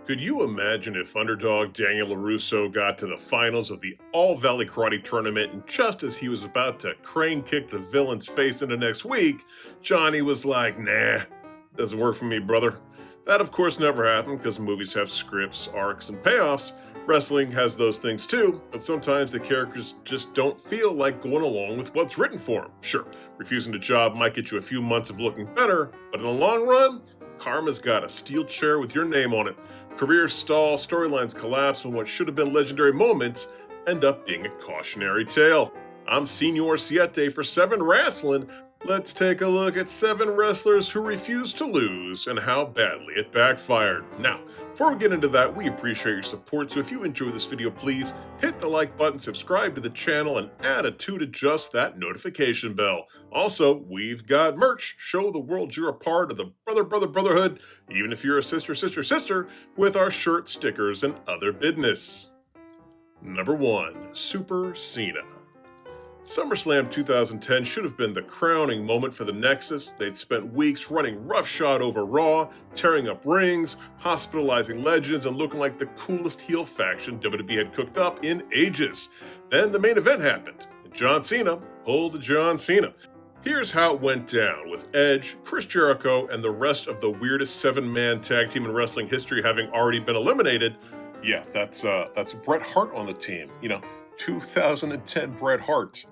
Could you imagine if underdog Daniel LaRusso got to the finals of the All Valley Karate Tournament, and just as he was about to crane kick the villain's face into next week, Johnny was like, nah, doesn't work for me, brother. That of course never happened because movies have scripts, arcs, and payoffs. Wrestling has those things too, but sometimes the characters just don't feel like going along with what's written for them. Sure, refusing the job might get you a few months of looking better, but in the long run, karma's got a steel chair with your name on it. Careers stall, storylines collapse, and what should have been legendary moments end up being a cautionary tale. I'm Senor Siete for 7 Wrestling. Let's take a look at 7 wrestlers who refused to lose and how badly it backfired. Now, before we get into that, we appreciate your support, so if you enjoyed this video, please hit the like button, subscribe to the channel, and add a 2 to just that notification bell. Also, we've got merch. Show the world you're a part of the brotherhood, even if you're a sister, with our shirt, stickers, and other business. Number 1, Super Cena. SummerSlam 2010 should have been the crowning moment for the Nexus. They'd spent weeks running roughshod over Raw, tearing up rings, hospitalizing legends, and looking like the coolest heel faction WWE had cooked up in ages. Then the main event happened, and John Cena pulled the John Cena. Here's how it went down, with Edge, Chris Jericho, and the rest of the weirdest 7-man tag team in wrestling history having already been eliminated. Yeah, that's Bret Hart on the team. 2010 Bret Hart.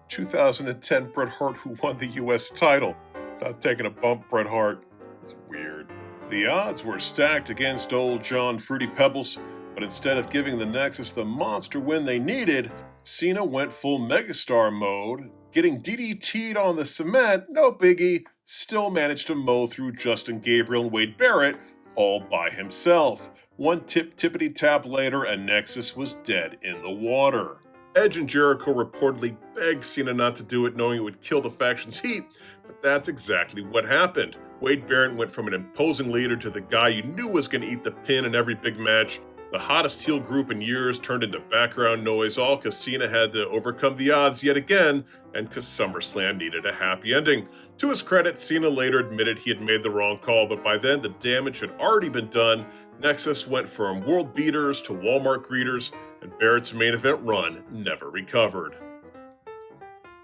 2010 Bret Hart, who won the US title. Not taking a bump, Bret Hart. It's weird. The odds were stacked against old John Fruity Pebbles, but instead of giving the Nexus the monster win they needed, Cena went full megastar mode, getting DDT'd on the cement, no biggie, still managed to mow through Justin Gabriel and Wade Barrett all by himself. One tippity tap later, and Nexus was dead in the water. Edge and Jericho reportedly begged Cena not to do it, knowing it would kill the faction's heat, but that's exactly what happened. Wade Barrett went from an imposing leader to the guy you knew was going to eat the pin in every big match. The hottest heel group in years turned into background noise, all because Cena had to overcome the odds yet again, and because SummerSlam needed a happy ending. To his credit, Cena later admitted he had made the wrong call, but by then the damage had already been done. Nexus went from world beaters to Walmart greeters, and Barrett's main event run never recovered.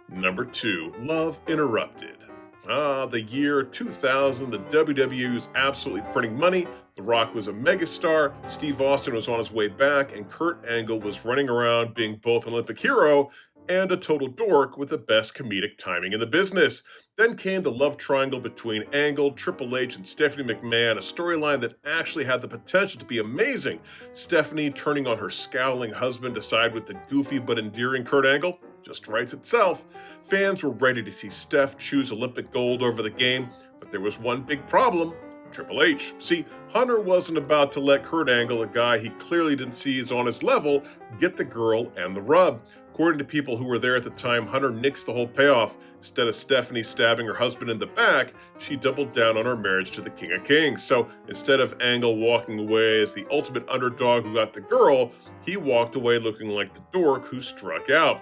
Number 2, Love Interrupted. The year 2000, the WWE was absolutely printing money. The Rock was a megastar, Steve Austin was on his way back, and Kurt Angle was running around being both an Olympic hero and a total dork with the best comedic timing in the business. Then came the love triangle between Angle, Triple H, and Stephanie McMahon, a storyline that actually had the potential to be amazing. Stephanie turning on her scowling husband to side with the goofy but endearing Kurt Angle just writes itself. Fans were ready to see Steph choose Olympic gold over the game, but there was one big problem: Triple H. See, Hunter wasn't about to let Kurt Angle, a guy he clearly didn't see as on his level, get the girl and the rub. According to people who were there at the time, Hunter nixed the whole payoff. Instead of Stephanie stabbing her husband in the back, she doubled down on her marriage to the King of Kings. So instead of Angle walking away as the ultimate underdog who got the girl, he walked away looking like the dork who struck out.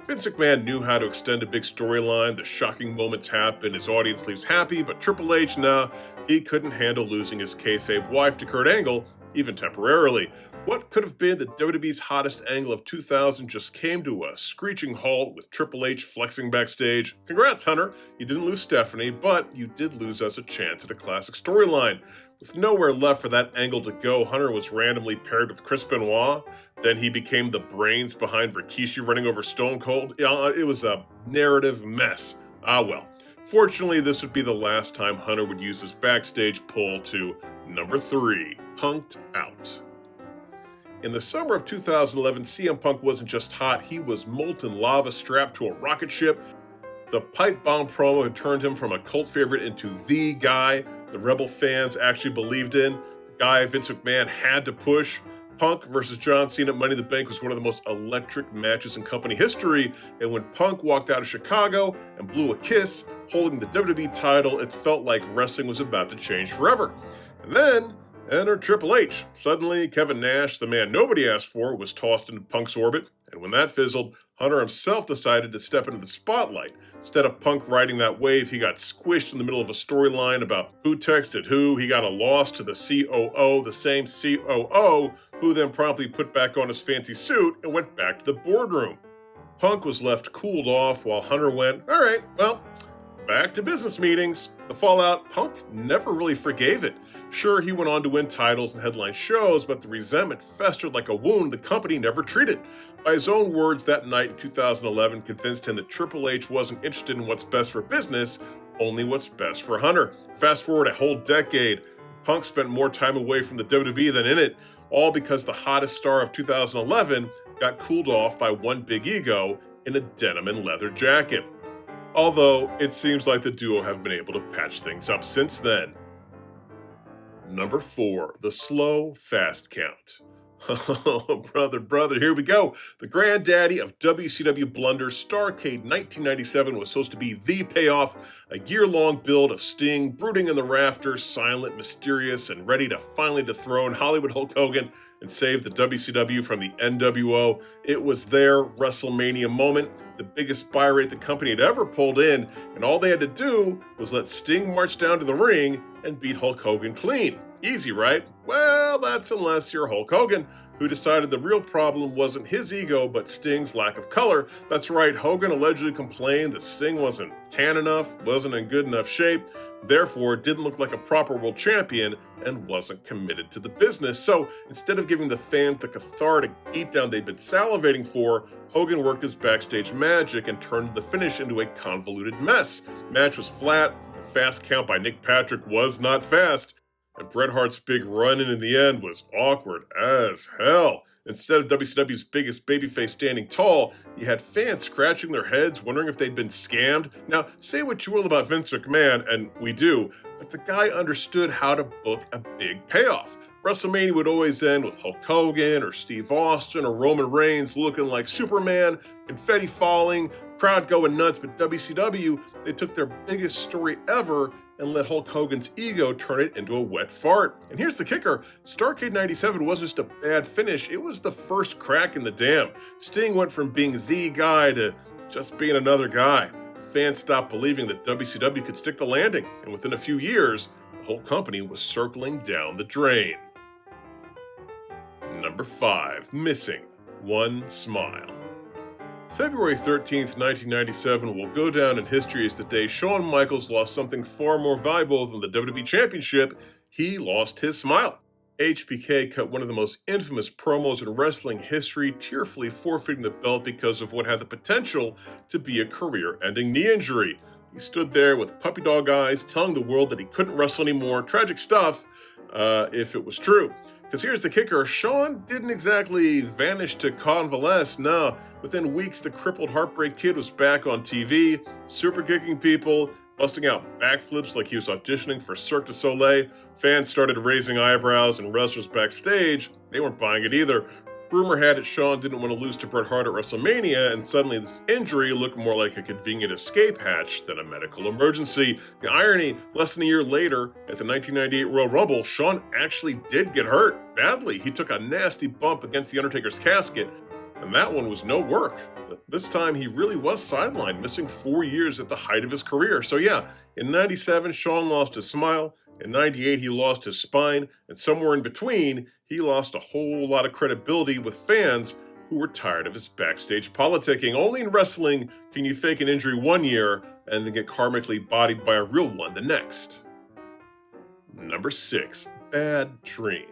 Vince McMahon knew how to extend a big storyline. The shocking moments happen, his audience leaves happy, but Triple H, he couldn't handle losing his kayfabe wife to Kurt Angle, even temporarily. What could have been the WWE's hottest angle of 2000 just came to a screeching halt with Triple H flexing backstage. Congrats, Hunter. You didn't lose Stephanie, but you did lose us a chance at a classic storyline. With nowhere left for that angle to go, Hunter was randomly paired with Chris Benoit. Then he became the brains behind Rikishi running over Stone Cold. It was a narrative mess. Well. Fortunately, this would be the last time Hunter would use his backstage pull to number 3, Punked Out. In the summer of 2011, CM Punk wasn't just hot, he was molten lava strapped to a rocket ship. The pipe bomb promo had turned him from a cult favorite into the guy the Rebel fans actually believed in, the guy Vince McMahon had to push. Punk versus John Cena at Money in the Bank was one of the most electric matches in company history, and when Punk walked out of Chicago and blew a kiss, holding the WWE title, it felt like wrestling was about to change forever. And then entered Triple H. Suddenly, Kevin Nash, the man nobody asked for, was tossed into Punk's orbit, and when that fizzled, Hunter himself decided to step into the spotlight. Instead of Punk riding that wave, he got squished in the middle of a storyline about who texted who. He got a loss to the COO, the same COO, who then promptly put back on his fancy suit and went back to the boardroom. Punk was left cooled off while Hunter went, all right, well, back to business meetings. The fallout, Punk never really forgave it. Sure, he went on to win titles and headline shows, but the resentment festered like a wound the company never treated. By his own words, that night in 2011 convinced him that Triple H wasn't interested in what's best for business, only what's best for Hunter. Fast forward a whole decade, Punk spent more time away from the WWE than in it, all because the hottest star of 2011 got cooled off by one big ego in a denim and leather jacket. Although, it seems like the duo have been able to patch things up since then. Number 4, the slow fast count. Oh, brother, here we go. The granddaddy of WCW blunders, Starrcade 1997 was supposed to be the payoff, a year-long build of Sting brooding in the rafters, silent, mysterious, and ready to finally dethrone Hollywood Hulk Hogan and save the WCW from the NWO. It was their Wrestlemania moment, the biggest buy rate the company had ever pulled in, and all they had to do was let Sting march down to the ring and beat Hulk Hogan clean. Easy, right? Well, that's unless you're Hulk Hogan, who decided the real problem wasn't his ego, but Sting's lack of color. That's right, Hogan allegedly complained that Sting wasn't tan enough, wasn't in good enough shape, therefore didn't look like a proper world champion, and wasn't committed to the business. So instead of giving the fans the cathartic beatdown they'd been salivating for, Hogan worked his backstage magic and turned the finish into a convoluted mess. Match was flat, the fast count by Nick Patrick was not fast, and Bret Hart's big run-in the end was awkward as hell. Instead of WCW's biggest babyface standing tall, you had fans scratching their heads, wondering if they'd been scammed. Now, say what you will about Vince McMahon, and we do, but the guy understood how to book a big payoff. WrestleMania would always end with Hulk Hogan or Steve Austin or Roman Reigns looking like Superman, confetti falling, crowd going nuts, but WCW, they took their biggest story ever and let Hulk Hogan's ego turn it into a wet fart. And here's the kicker, Starrcade 97 wasn't just a bad finish, it was the first crack in the dam. Sting went from being the guy to just being another guy. Fans stopped believing that WCW could stick the landing, and within a few years, the whole company was circling down the drain. Number 5, missing one smile. February 13th, 1997 will go down in history as the day Shawn Michaels lost something far more valuable than the WWE Championship. He lost his smile. HBK cut one of the most infamous promos in wrestling history, tearfully forfeiting the belt because of what had the potential to be a career-ending knee injury. He stood there with puppy dog eyes, telling the world that he couldn't wrestle anymore. Tragic stuff, if it was true. Because here's the kicker, Shawn didn't exactly vanish to convalesce, no. Within weeks, the crippled Heartbreak Kid was back on TV, super kicking people, busting out backflips like he was auditioning for Cirque du Soleil. Fans started raising eyebrows, and wrestlers backstage, they weren't buying it either. Rumor had it Shawn didn't want to lose to Bret Hart at WrestleMania, and suddenly this injury looked more like a convenient escape hatch than a medical emergency. The irony, less than a year later, at the 1998 Royal Rumble, Shawn actually did get hurt badly. He took a nasty bump against The Undertaker's casket, and that one was no work. But this time, he really was sidelined, missing 4 years at the height of his career. So yeah, in 97, Shawn lost his smile. In 98, he lost his spine, and somewhere in between, he lost a whole lot of credibility with fans who were tired of his backstage politicking. Only in wrestling can you fake an injury one year and then get karmically bodied by a real one the next. Number 6, bad dream.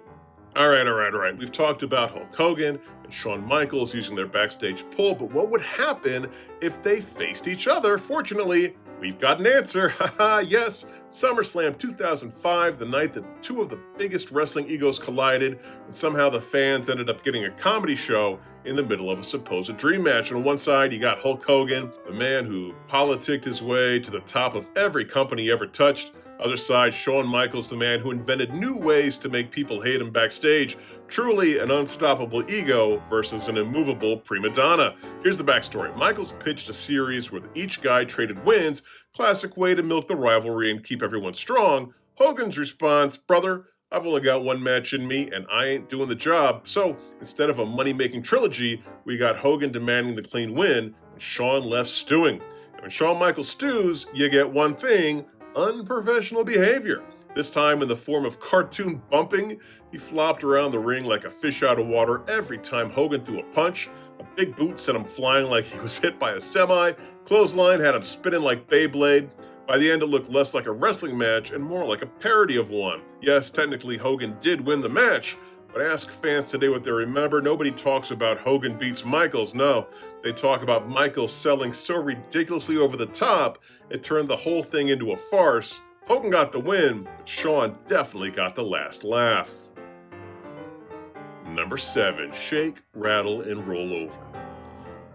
All right. We've talked about Hulk Hogan and Shawn Michaels using their backstage pull, but what would happen if they faced each other? Fortunately, we've got an answer. Haha, yes. SummerSlam 2005, the night that two of the biggest wrestling egos collided, and somehow the fans ended up getting a comedy show in the middle of a supposed dream match. And on one side, you got Hulk Hogan, the man who politicked his way to the top of every company he ever touched. Other side, Shawn Michaels, the man who invented new ways to make people hate him backstage. Truly an unstoppable ego versus an immovable prima donna. Here's the backstory. Michaels pitched a series where each guy traded wins, classic way to milk the rivalry and keep everyone strong. Hogan's response, brother, I've only got one match in me, and I ain't doing the job. So instead of a money-making trilogy, we got Hogan demanding the clean win, and Shawn left stewing. And when Shawn Michaels stews, you get one thing: unprofessional behavior. This time in the form of cartoon bumping. He flopped around the ring like a fish out of water every time Hogan threw a punch. A big boot sent him flying like he was hit by a semi. Clothesline had him spinning like Beyblade. By the end, it looked less like a wrestling match and more like a parody of one. Yes, technically Hogan did win the match, but ask fans today what they remember. Nobody talks about Hogan beats Michaels. No, they talk about Michaels selling so ridiculously over the top, it turned the whole thing into a farce. Hogan got the win, but Shawn definitely got the last laugh. Number 7, shake, rattle, and roll over.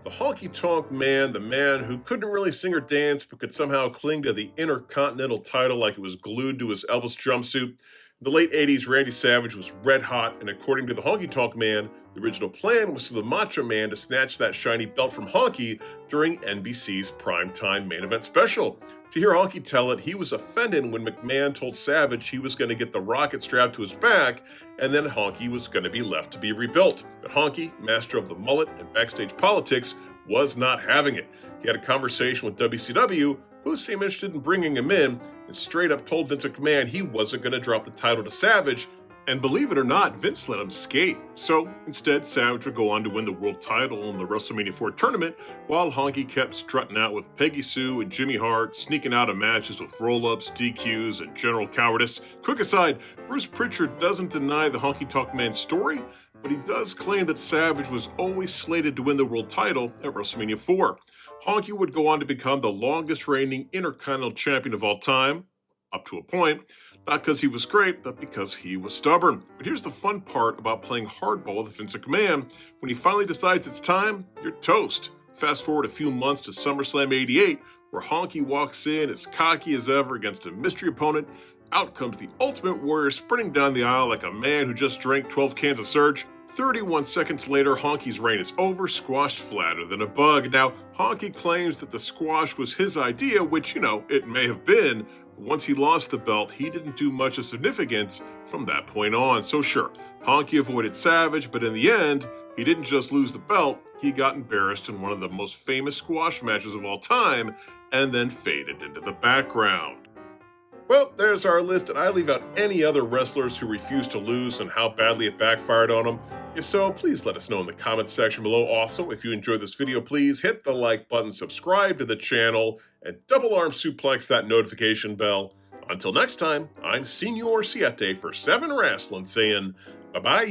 The Honky Tonk Man, the man who couldn't really sing or dance but could somehow cling to the Intercontinental title like it was glued to his Elvis jumpsuit. In the late 80s, Randy Savage was red hot, and according to the Honky Tonk Man, the original plan was for the Macho Man to snatch that shiny belt from Honky during NBC's primetime main event special. To hear Honky tell it, he was offended when McMahon told Savage he was going to get the rocket strapped to his back, and then Honky was going to be left to be rebuilt. But Honky, master of the mullet and backstage politics, was not having it. He had a conversation with WCW, who seemed interested in bringing him in, and straight up told Vince McMahon he wasn't going to drop the title to Savage. And believe it or not, Vince let him skate. So instead, Savage would go on to win the world title in the WrestleMania 4 tournament, while Honky kept strutting out with Peggy Sue and Jimmy Hart, sneaking out of matches with roll-ups, DQs, and general cowardice. Quick aside, Bruce Pritchard doesn't deny the Honky Tonk Man story, but he does claim that Savage was always slated to win the world title at WrestleMania 4. Honky would go on to become the longest reigning Intercontinental Champion of all time, up to a point. Not because he was great, but because he was stubborn. But here's the fun part about playing hardball with Vince McMahon. When he finally decides it's time, you're toast. Fast forward a few months to SummerSlam 88, where Honky walks in as cocky as ever against a mystery opponent. Out comes the Ultimate Warrior sprinting down the aisle like a man who just drank 12 cans of Surge. 31 seconds later, Honky's reign is over, squashed flatter than a bug. Now, Honky claims that the squash was his idea, which, it may have been. Once he lost the belt, he didn't do much of significance from that point on. So sure, Honky avoided Savage, but in the end, he didn't just lose the belt, he got embarrassed in one of the most famous squash matches of all time, and then faded into the background. Well, there's our list, and I leave out any other wrestlers who refused to lose and how badly it backfired on them. If so, please let us know in the comments section below. Also, if you enjoyed this video, please hit the like button, subscribe to the channel, and double arm suplex that notification bell. Until next time, I'm Senor Siete for 7 Wrestling saying bye-bye.